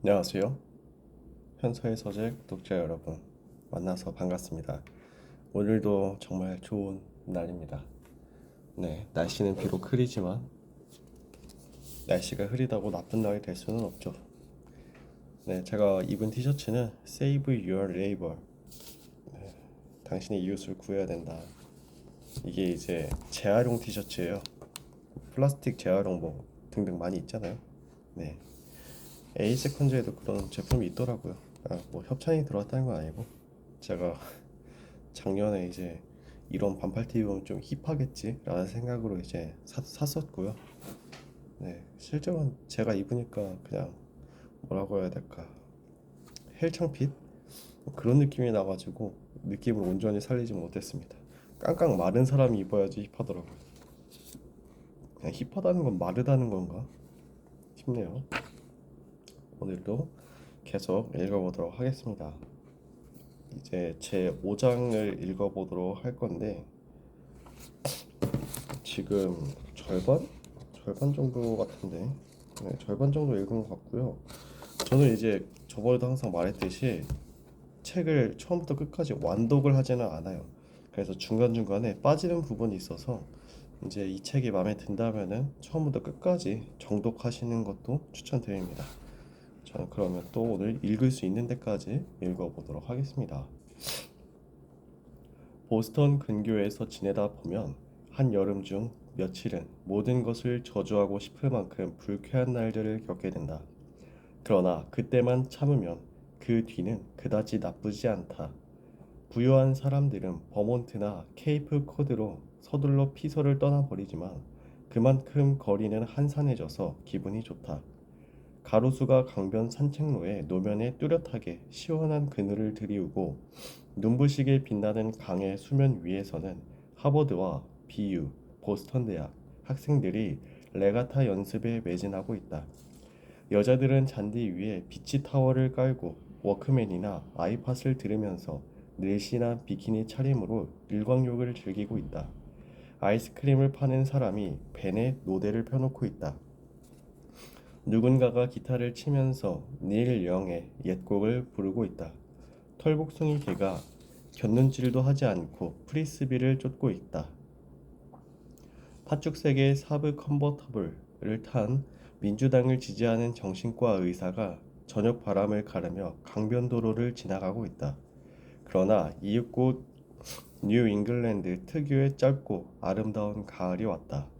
안녕하세요. 현서의 서재 구독자 여러분, 만나서 반갑습니다. 오늘도 정말 좋은 날입니다. 네, 날씨는 비록 흐리지만 날씨가 흐리다고 나쁜 날이 될 수는 없죠. 네, 제가 입은 티셔츠는 Save Your Labor, 당신의 이웃을 구해야 된다. 이게 이제 재활용 티셔츠예요. 플라스틱 재활용 뭐 등등 많이 있잖아요. 네, 에이세컨즈에도 그런 제품이 있더라고요. 뭐 협찬이 들어왔다는 건 아니고 제가 작년에 이제 이런 반팔티 입으면 좀 힙하겠지라는 생각으로 이제 샀었고요. 네, 실제로는 제가 입으니까 그냥 뭐라고 해야 될까, 헬창핏 뭐 그런 느낌이 나가지고 느낌을 온전히 살리지 못했습니다. 깡깡 마른 사람이 입어야지 힙하더라고요. 그냥 힙하다는 건 마르다는 건가 싶네요. 오늘도 계속 읽어보도록 하겠습니다. 이제 제 5장을 읽어보도록 할 건데 지금 절반 정도 같은데, 네, 절반 정도 읽은 것 같고요. 저는 이제 저번에도 항상 말했듯이 책을 처음부터 끝까지 완독을 하지는 않아요. 그래서 중간중간에 빠지는 부분이 있어서 이제 이 책이 마음에 든다면은 처음부터 끝까지 정독하시는 것도 추천드립니다. 저는 그러면 또 오늘 읽을 수 있는 데까지 읽어보도록 하겠습니다. 보스턴 근교에서 지내다 보면 한여름 중 며칠은 모든 것을 저주하고 싶을 만큼 불쾌한 날들을 겪게 된다. 그러나 그때만 참으면 그 뒤는 그다지 나쁘지 않다. 부유한 사람들은 버몬트나 케이프 코드로 서둘러 피서를 떠나버리지만 그만큼 거리는 한산해져서 기분이 좋다. 가로수가 강변 산책로에 노면에 뚜렷하게 시원한 그늘을 들이우고 눈부시게 빛나는 강의 수면 위에서는 하버드와 BU, 보스턴 대학 학생들이 레가타 연습에 매진하고 있다. 여자들은 잔디 위에 비치 타월을 깔고 워크맨이나 아이팟을 들으면서 늘씬한 비키니 차림으로 일광욕을 즐기고 있다. 아이스크림을 파는 사람이 벤에 노대를 펴놓고 있다. 누군가가 기타를 치면서 닐 영의 옛곡을 부르고 있다. 털복숭이 개가 곁눈질도 하지 않고 프리스비를 쫓고 있다. 팥죽색의 사브 컨버터블을 탄 민주당을 지지하는 정신과 의사가 저녁 바람을 가르며 강변도로를 지나가고 있다. 그러나 이윽고 뉴 잉글랜드 특유의 짧고 아름다운 가을이 왔다.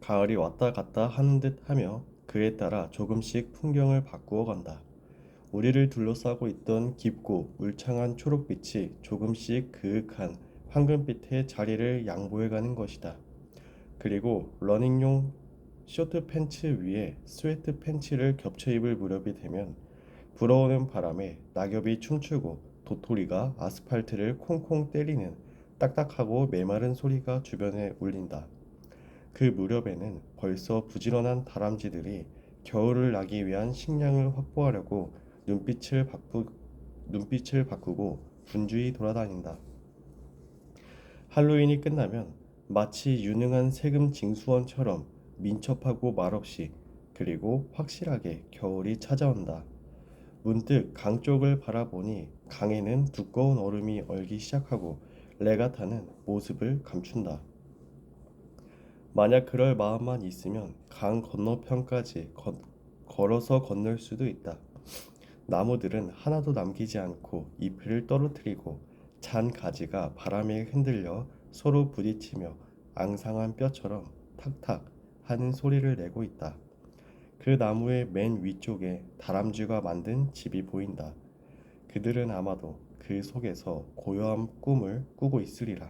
가을이 왔다 갔다 하는 듯 하며 그에 따라 조금씩 풍경을 바꾸어 간다. 우리를 둘러싸고 있던 깊고 울창한 초록빛이 조금씩 그윽한 황금빛의 자리를 양보해가는 것이다. 그리고 러닝용 쇼트 팬츠 위에 스웨트 팬츠를 겹쳐 입을 무렵이 되면 불어오는 바람에 낙엽이 춤추고 도토리가 아스팔트를 콩콩 때리는 딱딱하고 메마른 소리가 주변에 울린다. 그 무렵에는 벌써 부지런한 다람쥐들이 겨울을 나기 위한 식량을 확보하려고 눈빛을, 바꾸, 눈빛을 바꾸고 분주히 돌아다닌다. 할로윈이 끝나면 마치 유능한 세금 징수원처럼 민첩하고 말없이 그리고 확실하게 겨울이 찾아온다. 문득 강 쪽을 바라보니 강에는 두꺼운 얼음이 얼기 시작하고 레가타는 모습을 감춘다. 만약 그럴 마음만 있으면 강 건너편까지 걸어서 건널 수도 있다. 나무들은 하나도 남기지 않고 잎을 떨어뜨리고 잔 가지가 바람에 흔들려 서로 부딪히며 앙상한 뼈처럼 탁탁 하는 소리를 내고 있다. 그 나무의 맨 위쪽에 다람쥐가 만든 집이 보인다. 그들은 아마도 그 속에서 고요한 꿈을 꾸고 있으리라.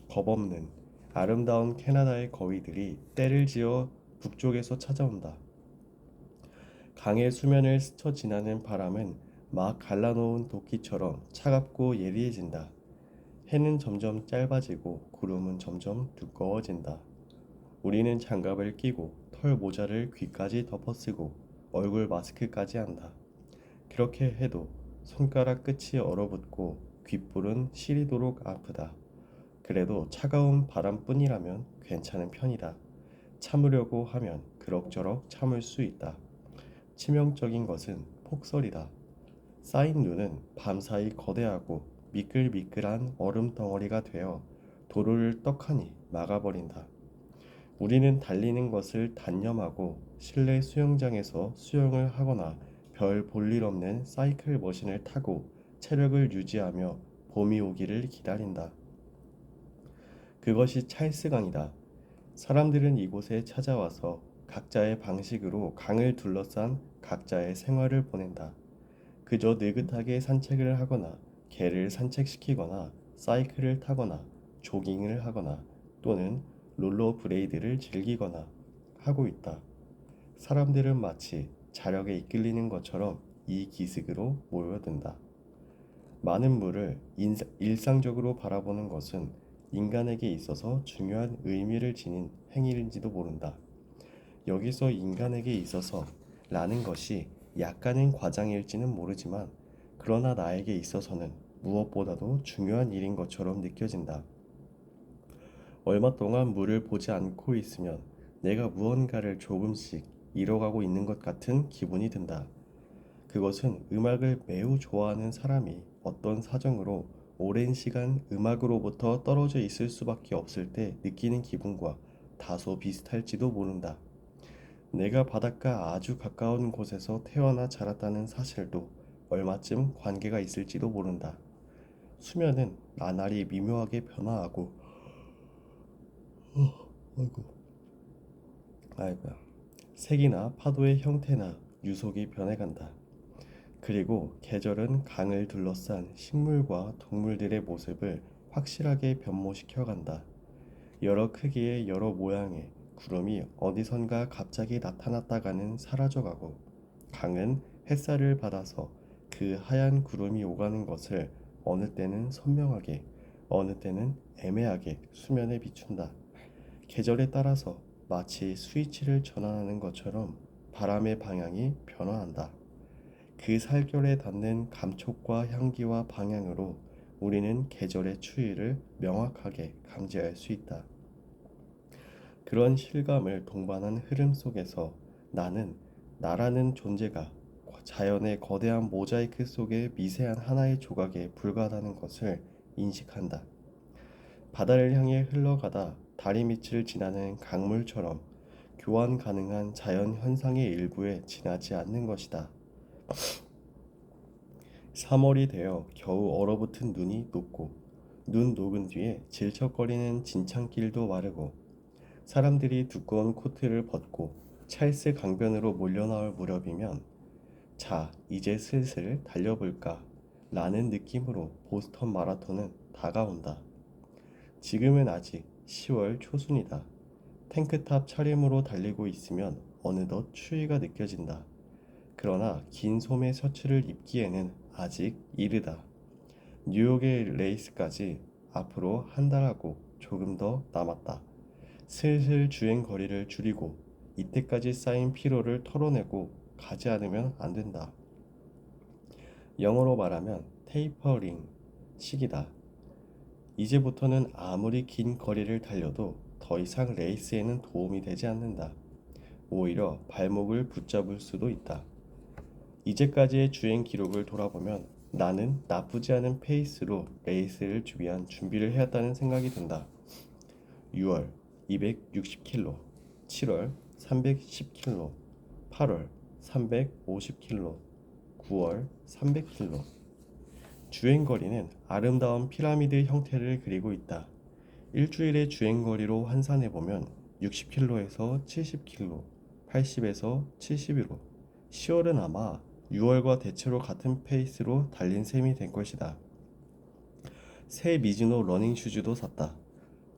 겁없는 아름다운 캐나다의 거위들이 때를 지어 북쪽에서 찾아온다. 강의 수면을 스쳐 지나는 바람은 막 갈라놓은 도끼처럼 차갑고 예리해진다. 해는 점점 짧아지고 구름은 점점 두꺼워진다. 우리는 장갑을 끼고 털 모자를 귀까지 덮어쓰고 얼굴 마스크까지 한다. 그렇게 해도 손가락 끝이 얼어붙고 귓불은 시리도록 아프다. 그래도 차가운 바람뿐이라면 괜찮은 편이다. 참으려고 하면 그럭저럭 참을 수 있다. 치명적인 것은 폭설이다. 쌓인 눈은 밤사이 거대하고 미끌미끌한 얼음 덩어리가 되어 도로를 떡하니 막아버린다. 우리는 달리는 것을 단념하고 실내 수영장에서 수영을 하거나 별 볼일 없는 사이클 머신을 타고 체력을 유지하며 봄이 오기를 기다린다. 그것이 찰스강이다. 사람들은 이곳에 찾아와서 각자의 방식으로 강을 둘러싼 각자의 생활을 보낸다. 그저 느긋하게 산책을 하거나 개를 산책시키거나 사이클을 타거나 조깅을 하거나 또는 롤러브레이드를 즐기거나 하고 있다. 사람들은 마치 자력에 이끌리는 것처럼 이 기슭으로 모여든다. 많은 물을 일상적으로 바라보는 것은 인간에게 있어서 중요한 의미를 지닌 행위인지도 모른다. 여기서 인간에게 있어서 라는 것이 약간은 과장일지는 모르지만 그러나 나에게 있어서는 무엇보다도 중요한 일인 것처럼 느껴진다. 얼마 동안 물을 보지 않고 있으면 내가 무언가를 조금씩 잃어가고 있는 것 같은 기분이 든다. 그것은 음악을 매우 좋아하는 사람이 어떤 사정으로 오랜 시간 음악으로부터 떨어져 있을 수밖에 없을 때 느끼는 기분과 다소 비슷할지도 모른다. 내가 바닷가 아주 가까운 곳에서 태어나 자랐다는 사실도 얼마쯤 관계가 있을지도 모른다. 수면은 나날이 미묘하게 변화하고, 아이고, 아이고야. 색이나 파도의 형태나 유속이 변해간다. 그리고 계절은 강을 둘러싼 식물과 동물들의 모습을 확실하게 변모시켜 간다. 여러 크기의 여러 모양의 구름이 어디선가 갑자기 나타났다가는 사라져가고 강은 햇살을 받아서 그 하얀 구름이 오가는 것을 어느 때는 선명하게 어느 때는 애매하게 수면에 비춘다. 계절에 따라서 마치 스위치를 전환하는 것처럼 바람의 방향이 변화한다. 그 살결에 닿는 감촉과 향기와 방향으로 우리는 계절의 추이를 명확하게 감지할 수 있다. 그런 실감을 동반한 흐름 속에서 나는 나라는 존재가 자연의 거대한 모자이크 속의 미세한 하나의 조각에 불과하다는 것을 인식한다. 바다를 향해 흘러가다 다리 밑을 지나는 강물처럼 교환 가능한 자연 현상의 일부에 지나지 않는 것이다. 3월이 되어 겨우 얼어붙은 눈이 녹고 눈 녹은 뒤에 질척거리는 진창길도 마르고 사람들이 두꺼운 코트를 벗고 찰스 강변으로 몰려나올 무렵이면 자, 이제 슬슬 달려볼까 라는 느낌으로 보스턴 마라톤은 다가온다. 지금은 아직 10월 초순이다. 탱크탑 차림으로 달리고 있으면 어느덧 추위가 느껴진다. 그러나 긴 소매 셔츠를 입기에는 아직 이르다. 뉴욕의 레이스까지 앞으로 한 달하고 조금 더 남았다. 슬슬 주행 거리를 줄이고 이때까지 쌓인 피로를 털어내고 가지 않으면 안 된다. 영어로 말하면 테이퍼링 시기다. 이제부터는 아무리 긴 거리를 달려도 더 이상 레이스에는 도움이 되지 않는다. 오히려 발목을 붙잡을 수도 있다. 이제까지의 주행 기록을 돌아보면 나는 나쁘지 않은 페이스로 레이스를 위한 준비를 해왔다는 생각이 든다. 6월 260km, 7월 310km, 8월 350km, 9월 300km. 주행거리는 아름다운 피라미드 형태를 그리고 있다. 일주일의 주행거리로 환산해보면 60km에서 70km, 80에서 71로 10월은 아마 6월과 대체로 같은 페이스로 달린 셈이 된 것이다. 새 미즈노 러닝 슈즈도 샀다.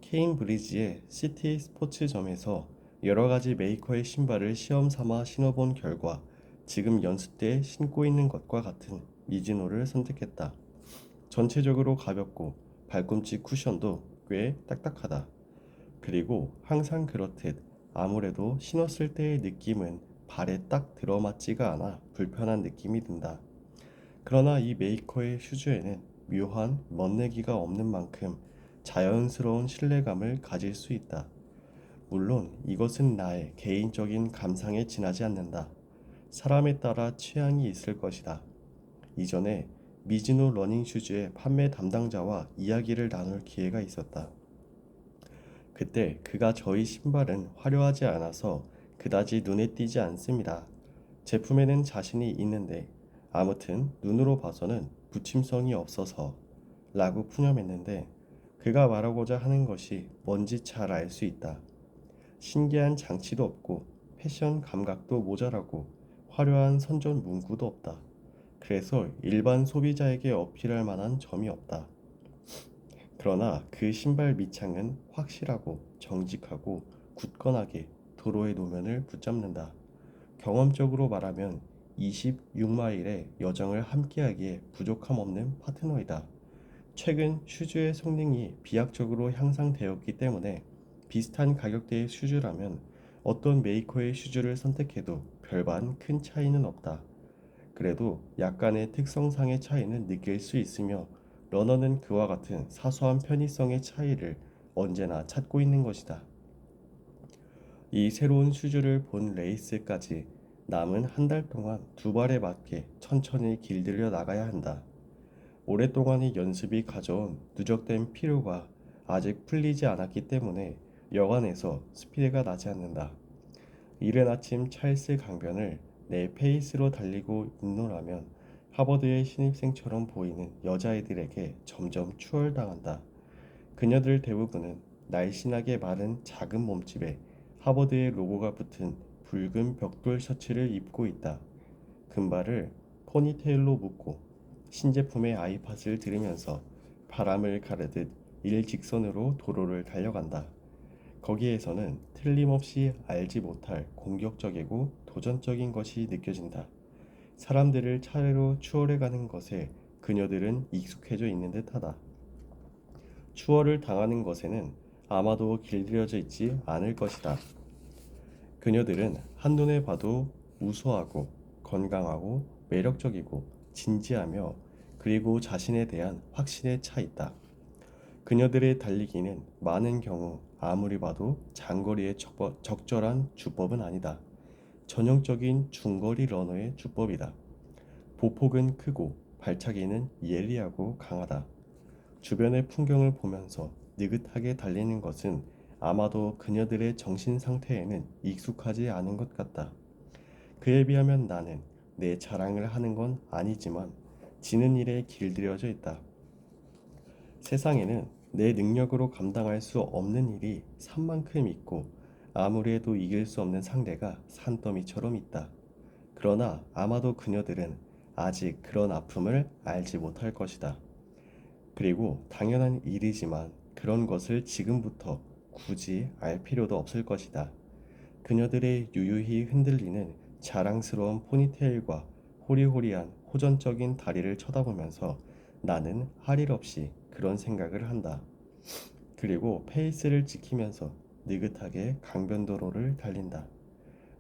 케임브리지의 시티 스포츠점에서 여러가지 메이커의 신발을 시험 삼아 신어본 결과 지금 연습 때 신고 있는 것과 같은 미즈노를 선택했다. 전체적으로 가볍고 발꿈치 쿠션도 꽤 딱딱하다. 그리고 항상 그렇듯 아무래도 신었을 때의 느낌은 발에 딱 들어맞지가 않아 불편한 느낌이 든다. 그러나 이 메이커의 슈즈에는 묘한 멋내기가 없는 만큼 자연스러운 신뢰감을 가질 수 있다. 물론 이것은 나의 개인적인 감상에 지나지 않는다. 사람에 따라 취향이 있을 것이다. 이전에 미즈노 러닝 슈즈의 판매 담당자와 이야기를 나눌 기회가 있었다. 그때 그가 저희 신발은 화려하지 않아서 그다지 눈에 띄지 않습니다. 제품에는 자신이 있는데 아무튼 눈으로 봐서는 붙임성이 없어서 라고 푸념했는데 그가 말하고자 하는 것이 뭔지 잘 알 수 있다. 신기한 장치도 없고 패션 감각도 모자라고 화려한 선전 문구도 없다. 그래서 일반 소비자에게 어필할 만한 점이 없다. 그러나 그 신발 밑창은 확실하고 정직하고 굳건하게 도로의 노면을 붙잡는다. 경험적으로 말하면 26마일의 여정을 함께하기에 부족함 없는 파트너이다. 최근 슈즈의 성능이 비약적으로 향상되었기 때문에 비슷한 가격대의 슈즈라면 어떤 메이커의 슈즈를 선택해도 별반 큰 차이는 없다. 그래도 약간의 특성상의 차이는 느낄 수 있으며 러너는 그와 같은 사소한 편의성의 차이를 언제나 찾고 있는 것이다. 이 새로운 슈즈를 본 레이스까지 남은 한 달 동안 두 발에 맞게 천천히 길들여 나가야 한다. 오랫동안의 연습이 가져온 누적된 피로가 아직 풀리지 않았기 때문에 여간에서 스피드가 나지 않는다. 이른 아침 찰스 강변을 내 페이스로 달리고 있노라면 하버드의 신입생처럼 보이는 여자애들에게 점점 추월당한다. 그녀들 대부분은 날씬하게 마른 작은 몸집에 하버드의 로고가 붙은 붉은 벽돌 셔츠를 입고 있다. 금발을 포니테일로 묶고 신제품의 아이팟을 들으면서 바람을 가르듯 일직선으로 도로를 달려간다. 거기에서는 틀림없이 알지 못할 공격적이고 도전적인 것이 느껴진다. 사람들을 차례로 추월해가는 것에 그녀들은 익숙해져 있는 듯하다. 추월을 당하는 것에는 아마도 길들여져 있지 않을 것이다. 그녀들은 한눈에 봐도 우수하고 건강하고 매력적이고 진지하며 그리고 자신에 대한 확신에 차 있다. 그녀들의 달리기는 많은 경우 아무리 봐도 장거리의 적절한 주법은 아니다. 전형적인 중거리 러너의 주법이다. 보폭은 크고 발차기는 예리하고 강하다. 주변의 풍경을 보면서 느긋하게 달리는 것은 아마도 그녀들의 정신 상태에는 익숙하지 않은 것 같다. 그에 비하면 나는 내 자랑을 하는 건 아니지만 지는 일에 길들여져 있다. 세상에는 내 능력으로 감당할 수 없는 일이 산만큼 있고 아무리 해도 이길 수 없는 상대가 산더미처럼 있다. 그러나 아마도 그녀들은 아직 그런 아픔을 알지 못할 것이다. 그리고 당연한 일이지만 그런 것을 지금부터 굳이 알 필요도 없을 것이다. 그녀들의 유유히 흔들리는 자랑스러운 포니테일과 호리호리한 호전적인 다리를 쳐다보면서 나는 할 일 없이 그런 생각을 한다. 그리고 페이스를 지키면서 느긋하게 강변도로를 달린다.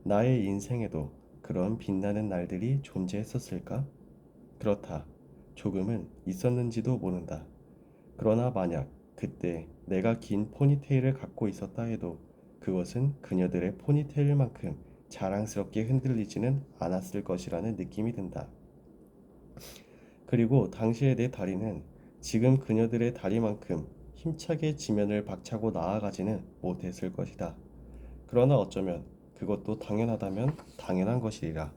나의 인생에도 그런 빛나는 날들이 존재했었을까? 그렇다. 조금은 있었는지도 모른다. 그러나 만약 그때 내가 긴 포니테일을 갖고 있었다 해도 그것은 그녀들의 포니테일만큼 자랑스럽게 흔들리지는 않았을 것이라는 느낌이 든다. 그리고 당시의 내 다리는 지금 그녀들의 다리만큼 힘차게 지면을 박차고 나아가지는 못했을 것이다. 그러나 어쩌면 그것도 당연하다면 당연한 것이리라.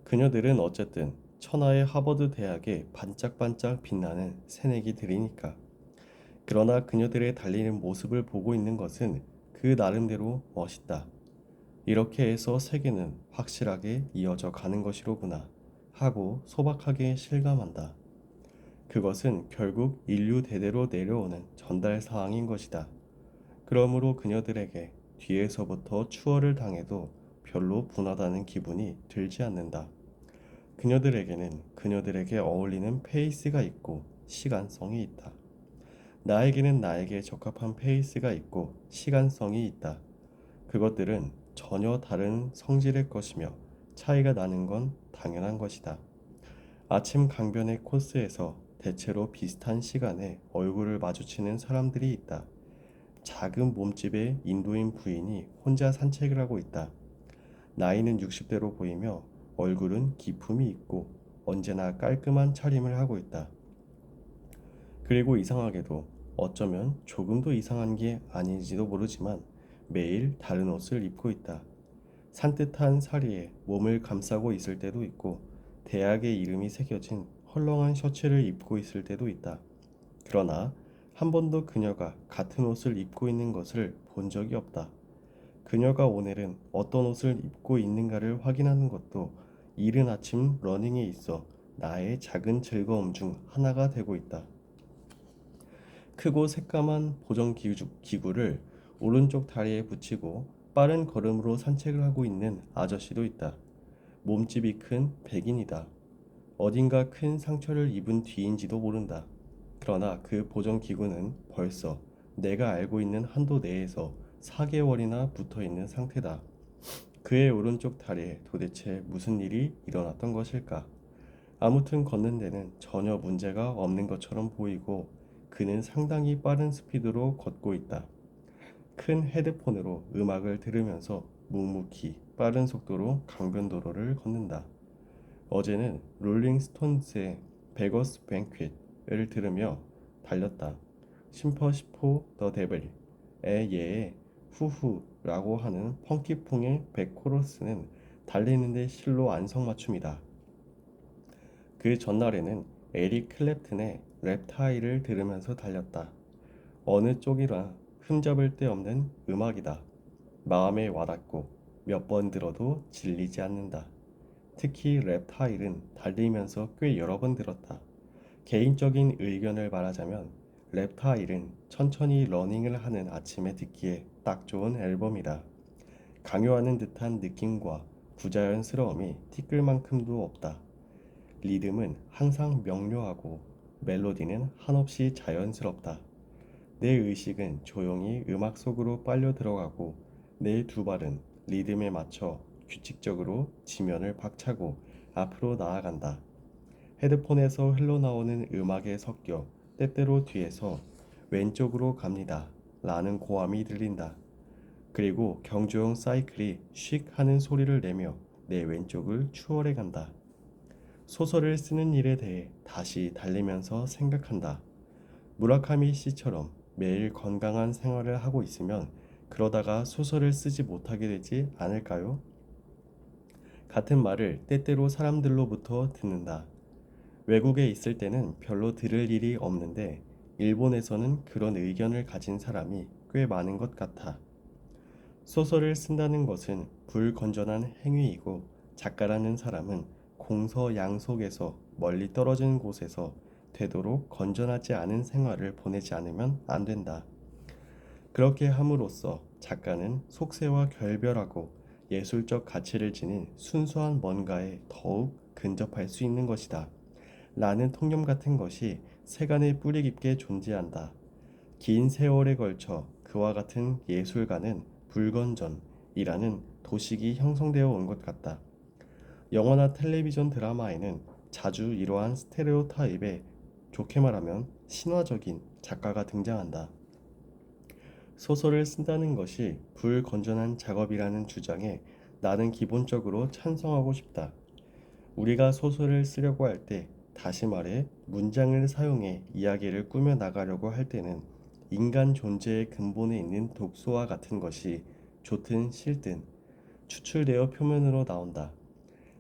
그녀들은 어쨌든 천하의 하버드 대학에 반짝반짝 빛나는 새내기들이니까. 그러나 그녀들의 달리는 모습을 보고 있는 것은 그 나름대로 멋있다. 이렇게 해서 세계는 확실하게 이어져 가는 것이로구나 하고 소박하게 실감한다. 그것은 결국 인류 대대로 내려오는 전달 사항인 것이다. 그러므로 그녀들에게 뒤에서부터 추월을 당해도 별로 분하다는 기분이 들지 않는다. 그녀들에게는 그녀들에게 어울리는 페이스가 있고 시간성이 있다. 나에게는 나에게 적합한 페이스가 있고 시간성이 있다. 그것들은 전혀 다른 성질의 것이며 차이가 나는 건 당연한 것이다. 아침 강변의 코스에서 대체로 비슷한 시간에 얼굴을 마주치는 사람들이 있다. 작은 몸집의 인도인 부인이 혼자 산책을 하고 있다. 나이는 60대로 보이며 얼굴은 기품이 있고 언제나 깔끔한 차림을 하고 있다. 그리고 이상하게도 어쩌면 조금도 이상한 게 아닌지도 모르지만 매일 다른 옷을 입고 있다. 산뜻한 사리에 몸을 감싸고 있을 때도 있고 대학의 이름이 새겨진 헐렁한 셔츠를 입고 있을 때도 있다. 그러나 한 번도 그녀가 같은 옷을 입고 있는 것을 본 적이 없다. 그녀가 오늘은 어떤 옷을 입고 있는가를 확인하는 것도 이른 아침 러닝에 있어 나의 작은 즐거움 중 하나가 되고 있다. 크고 새까만 보정 기구를 오른쪽 다리에 붙이고 빠른 걸음으로 산책을 하고 있는 아저씨도 있다. 몸집이 큰 백인이다. 어딘가 큰 상처를 입은 뒤인지도 모른다. 그러나 그 보정 기구는 벌써 내가 알고 있는 한도 내에서 4개월이나 붙어 있는 상태다. 그의 오른쪽 다리에 도대체 무슨 일이 일어났던 것일까? 아무튼 걷는 데는 전혀 문제가 없는 것처럼 보이고 그는 상당히 빠른 스피드로 걷고 있다. 큰 헤드폰으로 음악을 들으면서 묵묵히 빠른 속도로 강변도로를 걷는다. 어제는 롤링 스톤스의 베거스 뱅퀴트를 들으며 달렸다. 심퍼시포 더 데블의 예의 후후라고 하는 펑키풍의 백코러스는 달리는데 실로 안성맞춤이다. 그 전날에는 에릭 클랩튼의 랩타이를 들으면서 달렸다. 어느 쪽이라 흠잡을 데 없는 음악이다. 마음에 와닿고 몇 번 들어도 질리지 않는다. 특히 랩타일은 달리면서 꽤 여러 번 들었다. 개인적인 의견을 말하자면 랩타일은 천천히 러닝을 하는 아침에 듣기에 딱 좋은 앨범이다. 강요하는 듯한 느낌과 부자연스러움이 티끌만큼도 없다. 리듬은 항상 명료하고 멜로디는 한없이 자연스럽다. 내 의식은 조용히 음악 속으로 빨려 들어가고 내 두 발은 리듬에 맞춰 규칙적으로 지면을 박차고 앞으로 나아간다. 헤드폰에서 흘러나오는 음악에 섞여 때때로 뒤에서 왼쪽으로 갑니다 라는 고함이 들린다. 그리고 경주용 사이클이 쉭 하는 소리를 내며 내 왼쪽을 추월해 간다. 소설을 쓰는 일에 대해 다시 달리면서 생각한다. 무라카미 씨처럼 매일 건강한 생활을 하고 있으면 그러다가 소설을 쓰지 못하게 되지 않을까요? 같은 말을 때때로 사람들로부터 듣는다. 외국에 있을 때는 별로 들을 일이 없는데 일본에서는 그런 의견을 가진 사람이 꽤 많은 것 같아. 소설을 쓴다는 것은 불건전한 행위이고 작가라는 사람은 공서양속에서 멀리 떨어진 곳에서 되도록 건전하지 않은 생활을 보내지 않으면 안 된다. 그렇게 함으로써 작가는 속세와 결별하고 예술적 가치를 지닌 순수한 뭔가에 더욱 근접할 수 있는 것이다. 라는 통념 같은 것이 세간에 뿌리 깊게 존재한다. 긴 세월에 걸쳐 그와 같은 예술가는 불건전이라는 도식이 형성되어 온 것 같다. 영화나 텔레비전 드라마에는 자주 이러한 스테레오타입에 좋게 말하면 신화적인 작가가 등장한다. 소설을 쓴다는 것이 불건전한 작업이라는 주장에 나는 기본적으로 찬성하고 싶다. 우리가 소설을 쓰려고 할 때, 다시 말해 문장을 사용해 이야기를 꾸며 나가려고 할 때는 인간 존재의 근본에 있는 독소와 같은 것이 좋든 싫든 추출되어 표면으로 나온다.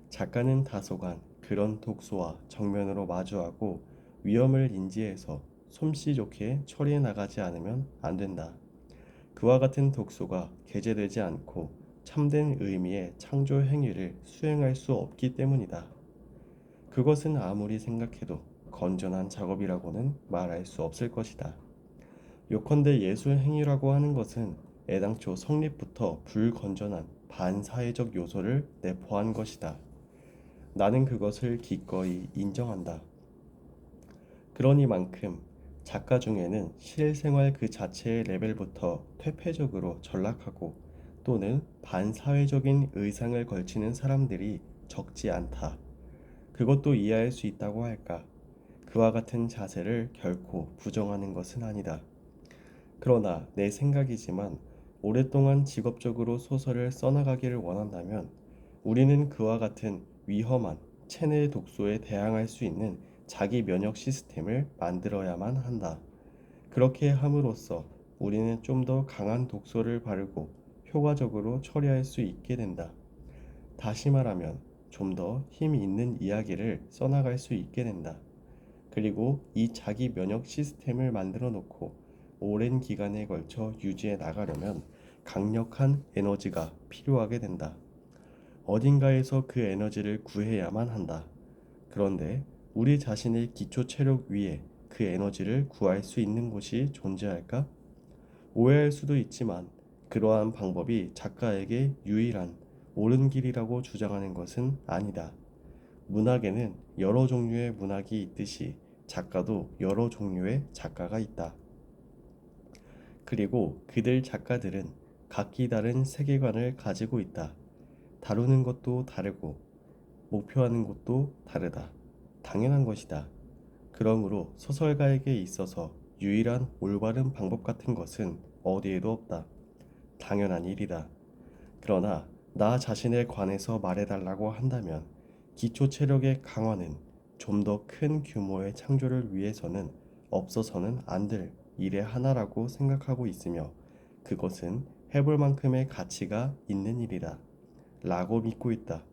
작가는 다소간 그런 독소와 정면으로 마주하고 위험을 인지해서 솜씨 좋게 처리해 나가지 않으면 안 된다. 그와 같은 독소가 게재되지 않고 참된 의미의 창조 행위를 수행할 수 없기 때문이다. 그것은 아무리 생각해도 건전한 작업이라고는 말할 수 없을 것이다. 요컨대 예술 행위라고 하는 것은 애당초 성립부터 불건전한 반사회적 요소를 내포한 것이다. 나는 그것을 기꺼이 인정한다. 그러니만큼 작가 중에는 실생활 그 자체의 레벨부터 퇴폐적으로 전락하고 또는 반사회적인 의상을 걸치는 사람들이 적지 않다. 그것도 이해할 수 있다고 할까? 그와 같은 자세를 결코 부정하는 것은 아니다. 그러나 내 생각이지만 오랫동안 직업적으로 소설을 써나가기를 원한다면 우리는 그와 같은 위험한 체내 독소에 대항할 수 있는 자기 면역 시스템을 만들어야만 한다. 그렇게 함으로써 우리는 좀 더 강한 독소를 바르고 효과적으로 처리할 수 있게 된다. 다시 말하면 좀 더 힘 있는 이야기를 써나갈 수 있게 된다. 그리고 이 자기 면역 시스템을 만들어 놓고 오랜 기간에 걸쳐 유지해 나가려면 강력한 에너지가 필요하게 된다. 어딘가에서 그 에너지를 구해야만 한다. 그런데 우리 자신의 기초 체력 위에 그 에너지를 구할 수 있는 곳이 존재할까? 오해할 수도 있지만 그러한 방법이 작가에게 유일한 옳은 길이라고 주장하는 것은 아니다. 문학에는 여러 종류의 문학이 있듯이 작가도 여러 종류의 작가가 있다. 그리고 그들 작가들은 각기 다른 세계관을 가지고 있다. 다루는 것도 다르고 목표하는 것도 다르다. 당연한 것이다. 그러므로 소설가에게 있어서 유일한 올바른 방법 같은 것은 어디에도 없다. 당연한 일이다. 그러나 나 자신에 관해서 말해달라고 한다면 기초 체력의 강화는 좀 더 큰 규모의 창조를 위해서는 없어서는 안 될 일의 하나라고 생각하고 있으며 그것은 해볼 만큼의 가치가 있는 일이다. 라고 믿고 있다.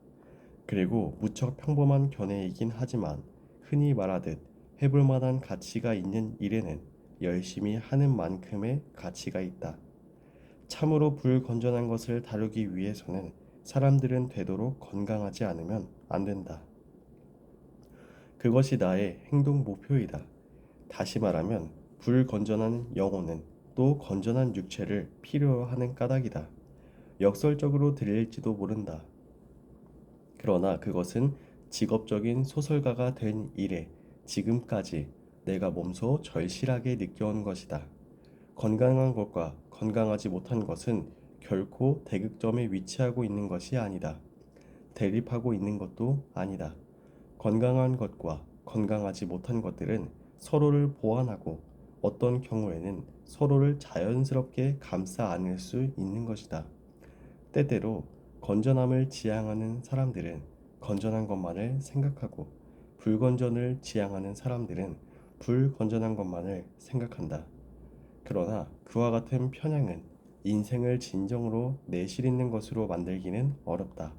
그리고 무척 평범한 견해이긴 하지만 흔히 말하듯 해볼 만한 가치가 있는 일에는 열심히 하는 만큼의 가치가 있다. 참으로 불건전한 것을 다루기 위해서는 사람들은 되도록 건강하지 않으면 안 된다. 그것이 나의 행동 목표이다. 다시 말하면 불건전한 영혼은 또 건전한 육체를 필요로 하는 까닭이다. 역설적으로 들릴지도 모른다. 그러나 그것은 직업적인 소설가가 된 이래 지금까지 내가 몸소 절실하게 느껴온 것이다. 건강한 것과 건강하지 못한 것은 결코 대극점에 위치하고 있는 것이 아니다. 대립하고 있는 것도 아니다. 건강한 것과 건강하지 못한 것들은 서로를 보완하고 어떤 경우에는 서로를 자연스럽게 감싸 안을 수 있는 것이다. 때때로 건전함을 지향하는 사람들은 건전한 것만을 생각하고 불건전을 지향하는 사람들은 불건전한 것만을 생각한다. 그러나 그와 같은 편향은 인생을 진정으로 내실 있는 것으로 만들기는 어렵다.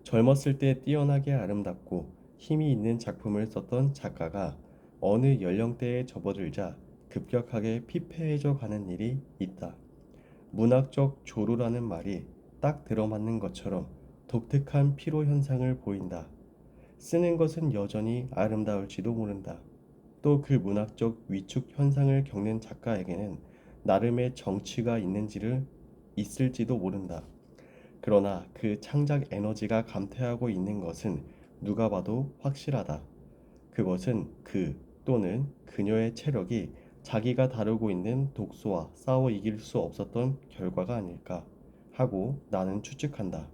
젊었을 때 뛰어나게 아름답고 힘이 있는 작품을 썼던 작가가 어느 연령대에 접어들자 급격하게 피폐해져 가는 일이 있다. 문학적 조루라는 말이 딱 들어맞는 것처럼 독특한 피로 현상을 보인다. 쓰는 것은 여전히 아름다울지도 모른다. 또 그 문학적 위축 현상을 겪는 작가에게는 나름의 정취가 있을지도 모른다. 그러나 그 창작 에너지가 감퇴하고 있는 것은 누가 봐도 확실하다. 그것은 그 또는 그녀의 체력이 자기가 다루고 있는 독소와 싸워 이길 수 없었던 결과가 아닐까 하고 나는 추측한다.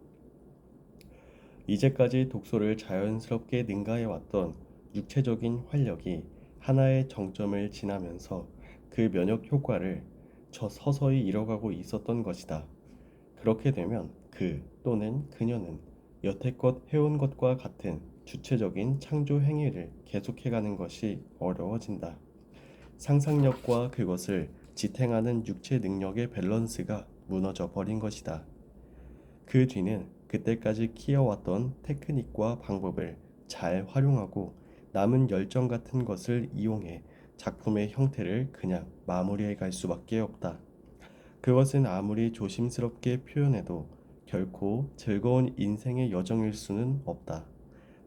이제까지 독소를 자연스럽게 능가해왔던 육체적인 활력이 하나의 정점을 지나면서 그 면역 효과를 서서히 잃어가고 있었던 것이다. 그렇게 되면 그 또는 그녀는 여태껏 해온 것과 같은 주체적인 창조 행위를 계속해가는 것이 어려워진다. 상상력과 그것을 지탱하는 육체 능력의 밸런스가 무너져 버린 것이다. 그 뒤는 그때까지 키워왔던 테크닉과 방법을 잘 활용하고 남은 열정 같은 것을 이용해 작품의 형태를 그냥 마무리해 갈 수밖에 없다. 그것은 아무리 조심스럽게 표현해도 결코 즐거운 인생의 여정일 수는 없다.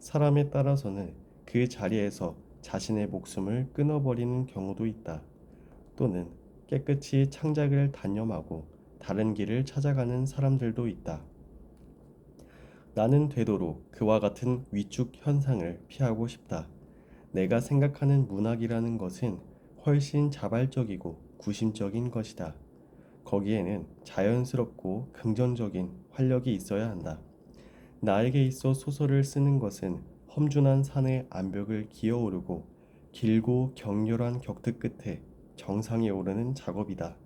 사람에 따라서는 그 자리에서 자신의 목숨을 끊어버리는 경우도 있다. 또는 깨끗이 창작을 단념하고 다른 길을 찾아가는 사람들도 있다. 나는 되도록 그와 같은 위축 현상을 피하고 싶다. 내가 생각하는 문학이라는 것은 훨씬 자발적이고 구심적인 것이다. 거기에는 자연스럽고 긍정적인 활력이 있어야 한다. 나에게 있어 소설을 쓰는 것은 험준한 산의 암벽을 기어오르고 길고 격렬한 격투 끝에 정상에 오르는 작업이다.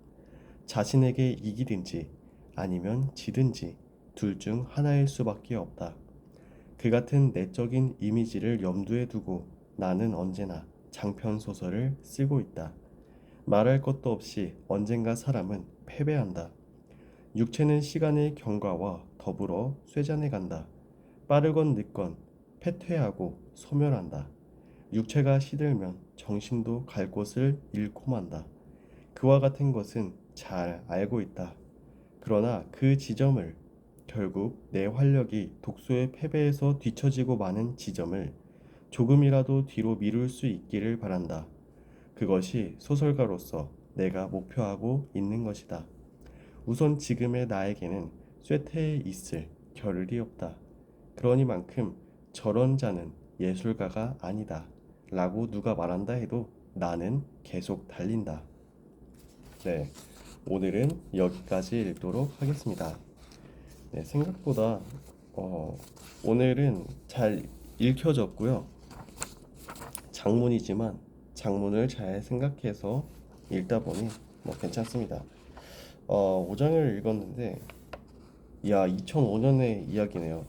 자신에게 이기든지 아니면 지든지 둘 중 하나일 수밖에 없다. 그 같은 내적인 이미지를 염두에 두고 나는 언제나 장편 소설을 쓰고 있다. 말할 것도 없이 언젠가 사람은 패배한다. 육체는 시간의 경과와 더불어 쇠잔해 간다. 빠르건 늦건 패퇴하고 소멸한다. 육체가 시들면 정신도 갈 곳을 잃고 만다. 그와 같은 것은 잘 알고 있다. 그러나 그 지점을 결국 내 활력이 독소의 패배에서 뒤처지고 마는 지점을 조금이라도 뒤로 미룰 수 있기를 바란다. 그것이 소설가로서 내가 목표하고 있는 것이다. 우선 지금의 나에게는 쇠퇴에 있을 겨를이 없다. 그러니만큼 저런 자는 예술가가 아니다. 라고 누가 말한다 해도 나는 계속 달린다. 네, 오늘은 여기까지 읽도록 하겠습니다. 네, 생각보다 오늘은 잘 읽혀졌고요. 장문이지만 장문을 잘 생각해서 읽다 보니 뭐 괜찮습니다. 5장을 읽었는데, 야, 2005년의 이야기네요.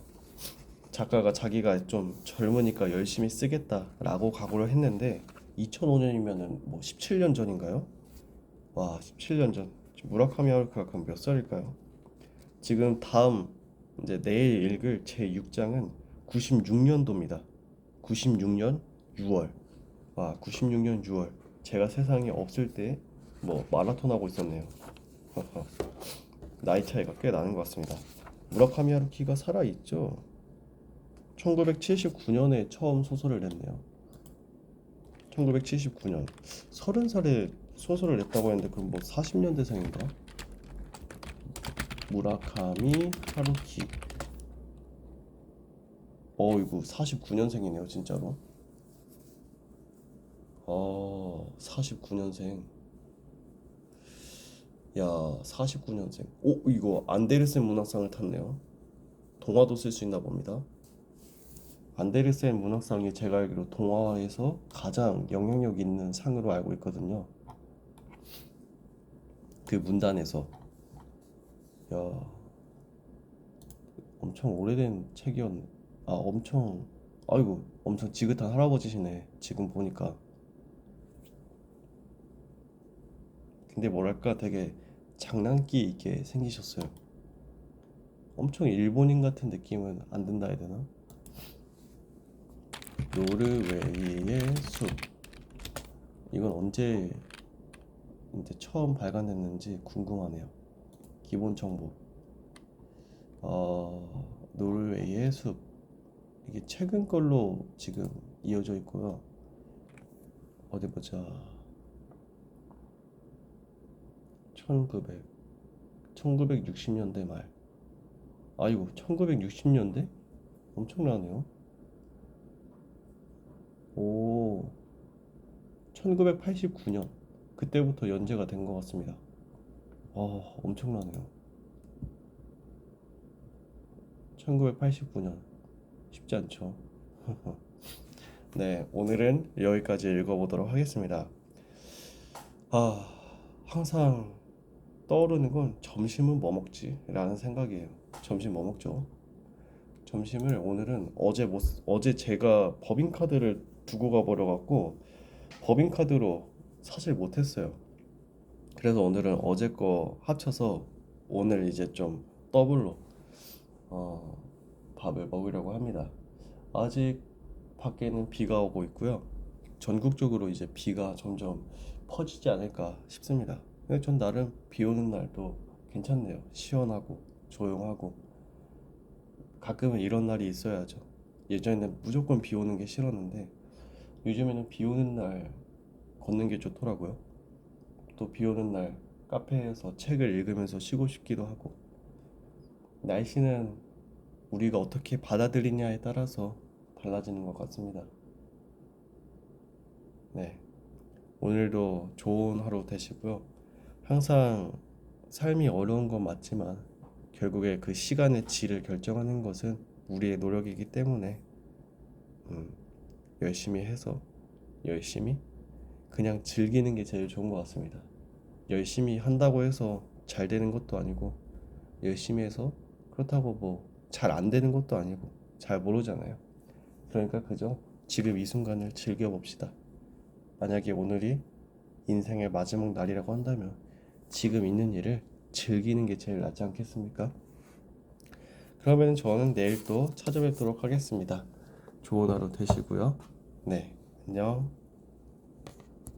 작가가 자기가 좀 젊으니까 열심히 쓰겠다라고 각오를 했는데 2005년이면은 뭐 17년 전인가요? 와, 17년 전. 무라카미 하루키가 그럼 몇 살일까요? 지금 다음 이제 내일 읽을 제 6장은 96년도입니다. 96년 6월. 와, 96년 6월. 제가 세상에 없을 때 뭐 마라톤 하고 있었네요. 나이 차이가 꽤 나는 것 같습니다. 무라카미 하루키가 살아있죠? 1979년에 처음 소설을 냈네요. 1979년. 30살에 소설을 냈다고 했는데 그럼 뭐 40년대생인가? 무라카미 하루키. 이거 49년생이네요, 진짜로. 49년생. 야, 49년생. 이거 안데르센 문학상을 탔네요. 동화도 쓸 수 있나 봅니다. 안데르센 문학상이 제가 알기로 동화에서 가장 영향력 있는 상으로 알고 있거든요. 그 문단에서. 야, 엄청 오래된 책이었네. 엄청 지긋한 할아버지시네, 지금 보니까. 근데 뭐랄까 되게 장난기 있게 생기셨어요. 엄청 일본인 같은 느낌은 안 든다 해야 되나? 노르웨이의 숲. 이건 언제 이제 처음 발간됐는지 궁금하네요. 기본 정보. 노르웨이의 숲. 이게 최근 걸로 지금 이어져 있고요. 어디 보자. 1960년대 말. 아이고, 1960년대? 엄청나네요. 오, 1989년. 그때부터 연재가 된 것 같습니다. 엄청나네요. 1989년. 쉽지 않죠. 네, 오늘은 여기까지 읽어보도록 하겠습니다. 항상 떠오르는 건 점심은 뭐 먹지? 라는 생각이에요. 점심 뭐 먹죠? 점심을 오늘은 어제 제가 법인카드를 두고 가버려갖고 법인카드로 사질 못했어요. 그래서 오늘은 어제 거 합쳐서 오늘 이제 좀 더블로 어, 밥을 먹으려고 합니다. 아직 밖에는 비가 오고 있고요. 전국적으로 이제 비가 점점 퍼지지 않을까 싶습니다. 근데 전 나름 비 오는 날도 괜찮네요. 시원하고 조용하고 가끔은 이런 날이 있어야죠. 예전에는 무조건 비 오는 게 싫었는데 요즘에는 비 오는 날 걷는 게 좋더라고요. 또 비 오는 날 카페에서 책을 읽으면서 쉬고 싶기도 하고. 날씨는 우리가 어떻게 받아들이냐에 따라서 달라지는 것 같습니다. 네, 오늘도 좋은 하루 되시고요. 항상 삶이 어려운 건 맞지만 결국에 그 시간의 질을 결정하는 것은 우리의 노력이기 때문에 음, 열심히 해서 열심히 그냥 즐기는 게 제일 좋은 것 같습니다. 열심히 한다고 해서 잘 되는 것도 아니고 열심히 해서 그렇다고 뭐 잘 안 되는 것도 아니고 잘 모르잖아요. 그러니까 그저 지금 이 순간을 즐겨봅시다. 만약에 오늘이 인생의 마지막 날이라고 한다면 지금 있는 일을 즐기는 게 제일 낫지 않겠습니까? 그러면 저는 내일 또 찾아뵙도록 하겠습니다. 좋은 하루 되시고요. 네, 안녕.